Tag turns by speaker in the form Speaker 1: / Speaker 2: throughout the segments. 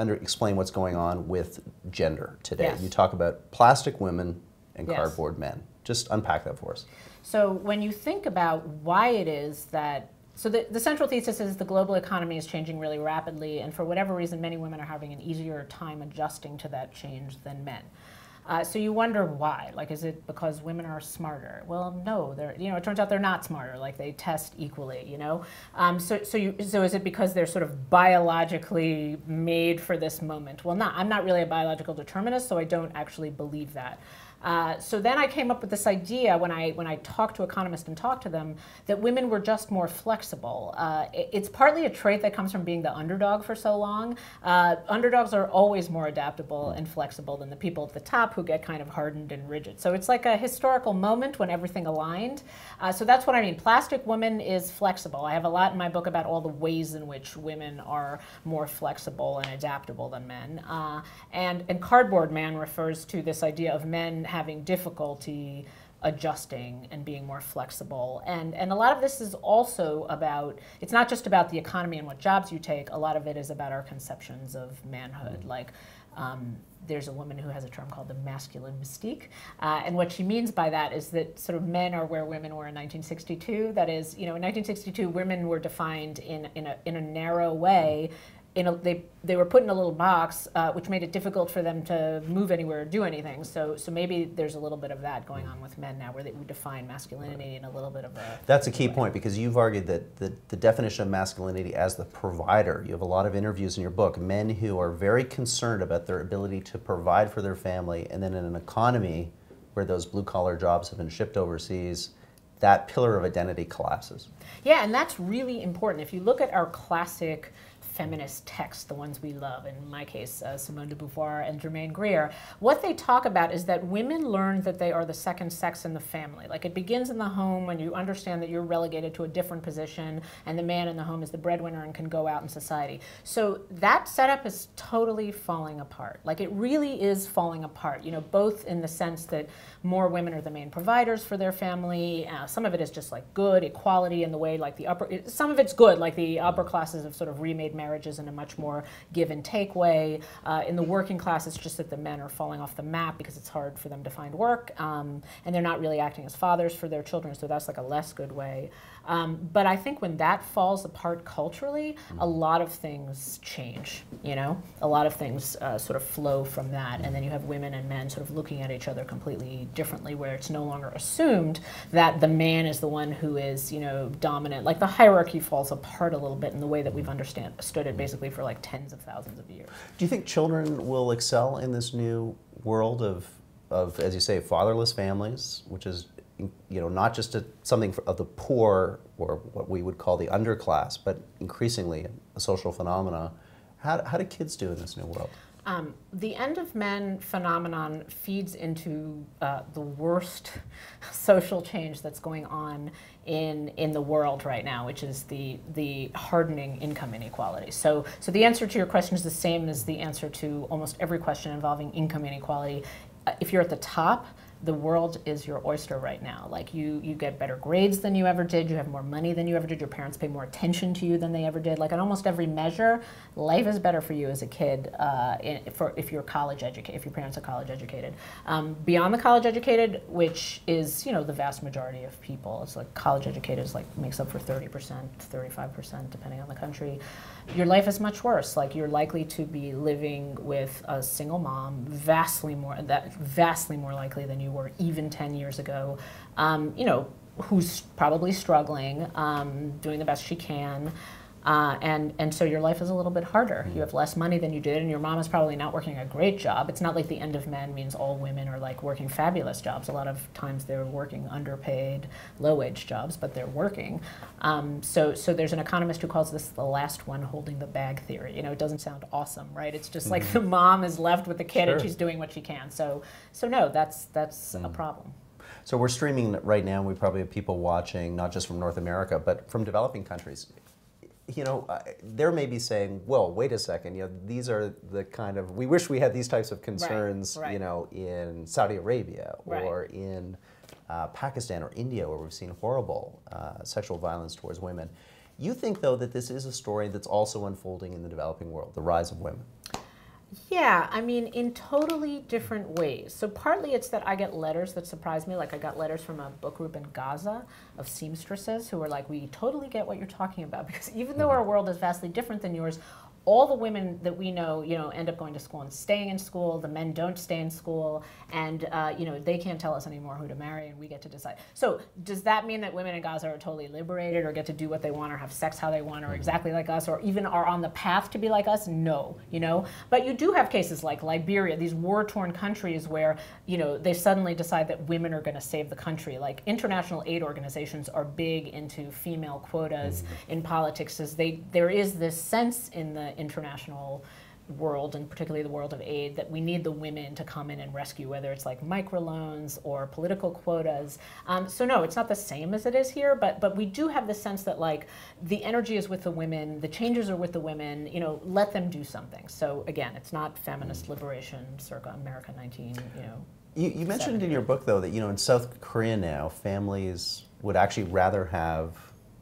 Speaker 1: To explain what's going on with gender today.
Speaker 2: Yes.
Speaker 1: You talk about plastic women and
Speaker 2: Yes.
Speaker 1: cardboard men. Just unpack that for us.
Speaker 2: So when you think about why it is that, so the central thesis is the global economy is changing really rapidly, and for whatever reason, many women are having an easier time adjusting to that change than men. So you wonder why. Like, is it because women are smarter? Well, no. It turns out they're not smarter. Like, they test equally. So is it because they're sort of biologically made for this moment? Well, I'm not really a biological determinist, so I don't actually believe that. So then I came up with this idea when I talked to economists and talked to them that women were just more flexible. It's partly a trait that comes from being the underdog for so long. Underdogs are always more adaptable and flexible than the people at the top who get kind of hardened and rigid. So it's like a historical moment when everything aligned. So that's what I mean. Plastic woman is flexible. I have a lot in my book about all the ways in which women are more flexible and adaptable than men. And cardboard man refers to this idea of men having difficulty adjusting and being more flexible. And a lot of this is also about, it's not just about the economy and what jobs you take, a lot of it is about our conceptions of manhood. Like, there's a woman who has a term called the masculine mystique. And what she means by that is that sort of men are where women were in 1962. That is, in 1962, women were defined in a narrow way. They were put in a little box, which made it difficult for them to move anywhere or do anything. So maybe there's a little bit of that going on with men now, where we define masculinity in a little bit of a...
Speaker 1: That's a key point, because you've argued that the definition of masculinity as the provider, you have a lot of interviews in your book, men who are very concerned about their ability to provide for their family, and then in an economy where those blue-collar jobs have been shipped overseas, that pillar of identity collapses.
Speaker 2: Yeah, and that's really important. If you look at our classic feminist texts, the ones we love, in my case, Simone de Beauvoir and Germaine Greer, what they talk about is that women learn that they are the second sex in the family. Like, it begins in the home when you understand that you're relegated to a different position and the man in the home is the breadwinner and can go out in society. So that setup is totally falling apart. Like, it really is falling apart, both in the sense that more women are the main providers for their family. Some of it is just like good equality in the way, like some of it's good, like the upper classes have sort of remade marriages in a much more give and take way. In the working class, it's just that the men are falling off the map because it's hard for them to find work, and they're not really acting as fathers for their children, so that's like a less good way. But I think when that falls apart culturally, a lot of things change, A lot of things sort of flow from that, and then you have women and men sort of looking at each other completely differently, where it's no longer assumed that the man is the one who is, dominant. Like, the hierarchy falls apart a little bit in the way that we've understood it basically for like tens of thousands of years.
Speaker 1: Do you think children will excel in this new world of as you say, fatherless families, which is not just something of the poor or what we would call the underclass, but increasingly a social phenomena? How do kids do in this new world?
Speaker 2: The end of men phenomenon feeds into the worst social change that's going on in the world right now, which is the hardening income inequality. So the answer to your question is the same as the answer to almost every question involving income inequality. If you're at the top, the world is your oyster right now. Like, you get better grades than you ever did, you have more money than you ever did, your parents pay more attention to you than they ever did. Like, on almost every measure, life is better for you as a kid if you're college educated, if your parents are college educated. Beyond the college educated, which is, the vast majority of people, it's like college educated makes up for 30%, 35%, depending on the country. Your life is much worse. Like, you're likely to be living with a single mom, vastly more likely than you were even 10 years ago, who's probably struggling, doing the best she can, and so your life is a little bit harder. You have less money than you did, and your mom is probably not working a great job. It's not like the end of men means all women are like working fabulous jobs. A lot of times they're working underpaid, low-wage jobs, but they're working. So there's an economist who calls this the last one holding the bag theory. It doesn't sound awesome, right? It's just like the mom is left with the kid and she's doing what she can. So no, that's a problem.
Speaker 1: So we're streaming right now. We probably have people watching, not just from North America, but from developing countries. They may be saying, well, wait a second, these are the kind of, we wish we had these types of concerns,
Speaker 2: right.
Speaker 1: in Saudi Arabia or in Pakistan or India, where we've seen horrible sexual violence towards women. You think, though, that this is a story that's also unfolding in the developing world, the rise of women?
Speaker 2: Yeah, I mean, in totally different ways. So partly it's that I get letters that surprise me. Like I got letters from a book group in Gaza of seamstresses who are like, we totally get what you're talking about, because even though our world is vastly different than yours, all the women that we know, end up going to school and staying in school. The men don't stay in school, and they can't tell us anymore who to marry, and we get to decide. So does that mean that women in Gaza are totally liberated, or get to do what they want, or have sex how they want, or exactly like us, or even are on the path to be like us? No, But you do have cases like Liberia, these war-torn countries where they suddenly decide that women are going to save the country. Like international aid organizations are big into female quotas in politics, as there is this sense in the international world, and particularly the world of aid, that we need the women to come in and rescue, whether it's like microloans or political quotas. So no, it's not the same as it is here, but we do have the sense that like the energy is with the women, the changes are with the women, let them do something. So again, it's not feminist liberation circa America 19,
Speaker 1: You mentioned in your book, though, that in South Korea now, families would actually rather have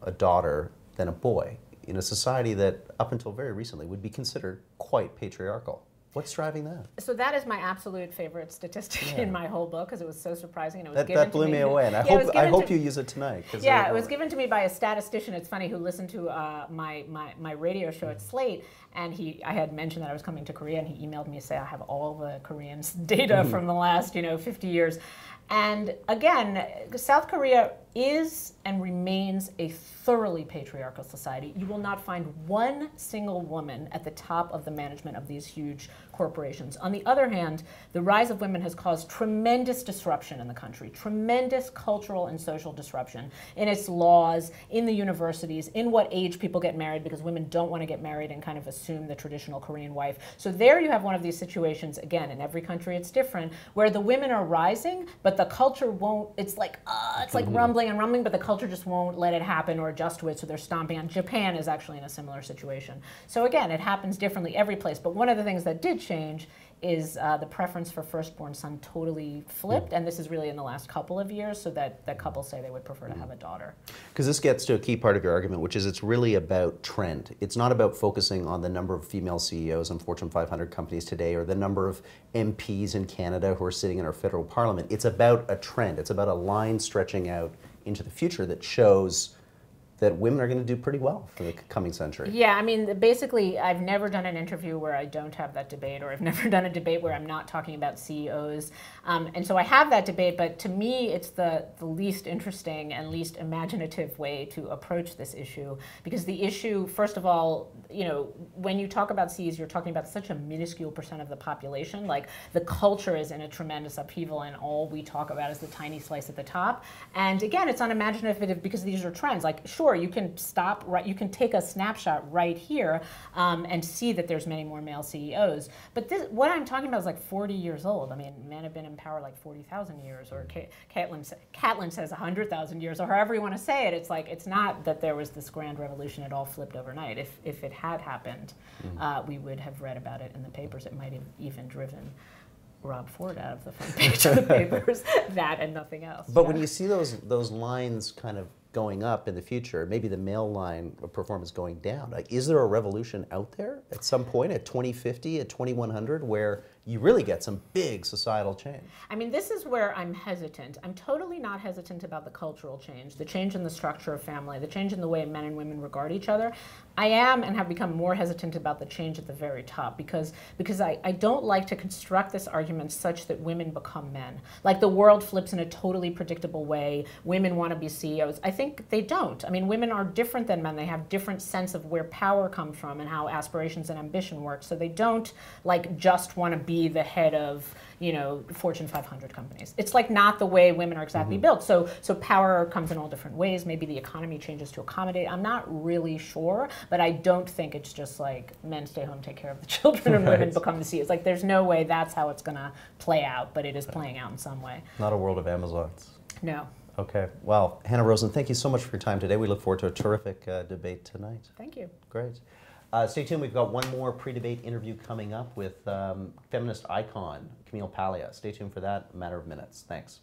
Speaker 1: a daughter than a boy, in a society that, up until very recently, would be considered quite patriarchal. What's driving that?
Speaker 2: So that is my absolute favorite statistic in my whole book, because it was so surprising, and it was
Speaker 1: that,
Speaker 2: given
Speaker 1: that blew
Speaker 2: to
Speaker 1: me away, and I hope you use it tonight.
Speaker 2: Yeah, it was given to me by a statistician. It's funny, who listened to my radio show at Slate, and I had mentioned that I was coming to Korea, and he emailed me to say I have all the Koreans' data from the last 50 years. And again, South Korea is and remains a thoroughly patriarchal society. You will not find one single woman at the top of the management of these huge corporations. On the other hand, the rise of women has caused tremendous disruption in the country, tremendous cultural and social disruption in its laws, in the universities, in what age people get married, because women don't want to get married and kind of assume the traditional Korean wife. So there you have one of these situations, again, in every country it's different, where the women are rising, but the culture won't. It's like rumbling and rumbling, but the culture just won't let it happen or adjust to it, so they're stomping on. Japan is actually in a similar situation. So again, it happens differently every place, but one of the things that did change is the preference for firstborn son totally flipped, and this is really in the last couple of years, so that couples say they would prefer to have a daughter.
Speaker 1: Because this gets to a key part of your argument, which is it's really about trend. It's not about focusing on the number of female CEOs in Fortune 500 companies today, or the number of MPs in Canada who are sitting in our federal parliament. It's about a trend. It's about a line stretching out into the future that shows that women are going to do pretty well for the coming century.
Speaker 2: Yeah, I mean, basically, I've never done an interview where I don't have that debate, or I've never done a debate where I'm not talking about CEOs. And so I have that debate, but to me, it's the least interesting and least imaginative way to approach this issue. Because the issue, first of all, when you talk about CEOs, you're talking about such a minuscule percent of the population. Like, the culture is in a tremendous upheaval, and all we talk about is the tiny slice at the top. And again, it's unimaginative because these are trends. Like, sure, you can stop, right? You can take a snapshot right here and see that there's many more male CEOs. But what I'm talking about is like 40 years old. I mean, men have been in power like 40,000 years, or Caitlin says 100,000 years, or however you want to say it. It's like, it's not that there was this grand revolution, it all flipped overnight. If it had happened, we would have read about it in the papers. It might have even driven Rob Ford out of the front page of the papers, that and nothing else.
Speaker 1: But when you see those lines kind of going up in the future, maybe the male line of performance going down, like, is there a revolution out there at some point at 2050, at 2100, where you really get some big societal change? I
Speaker 2: mean, this is where I'm hesitant. I'm totally not hesitant about the cultural change, the change in the structure of family, the change in the way men and women regard each other. I am and have become more hesitant about the change at the very top, because I don't like to construct this argument such that women become men. Like, the world flips in a totally predictable way, women want to be CEOs. I think they don't. I mean, women are different than men. They have different sense of where power comes from and how aspirations and ambition work. So they don't like just want to be the head of, Fortune 500 companies. It's like not the way women are exactly built. So power comes in all different ways. Maybe the economy changes to accommodate. I'm not really sure, but I don't think it's just like men stay home, take care of the children, and women become the CEOs. Like, there's no way that's how it's going to play out, but it is playing out in some way.
Speaker 1: Not a world of Amazons.
Speaker 2: No.
Speaker 1: Okay. Well, Hanna Rosin, thank you so much for your time today. We look forward to a terrific debate tonight.
Speaker 2: Thank you.
Speaker 1: Great. Stay tuned. We've got one more pre-debate interview coming up with feminist icon Camille Paglia. Stay tuned for that. A matter of minutes. Thanks.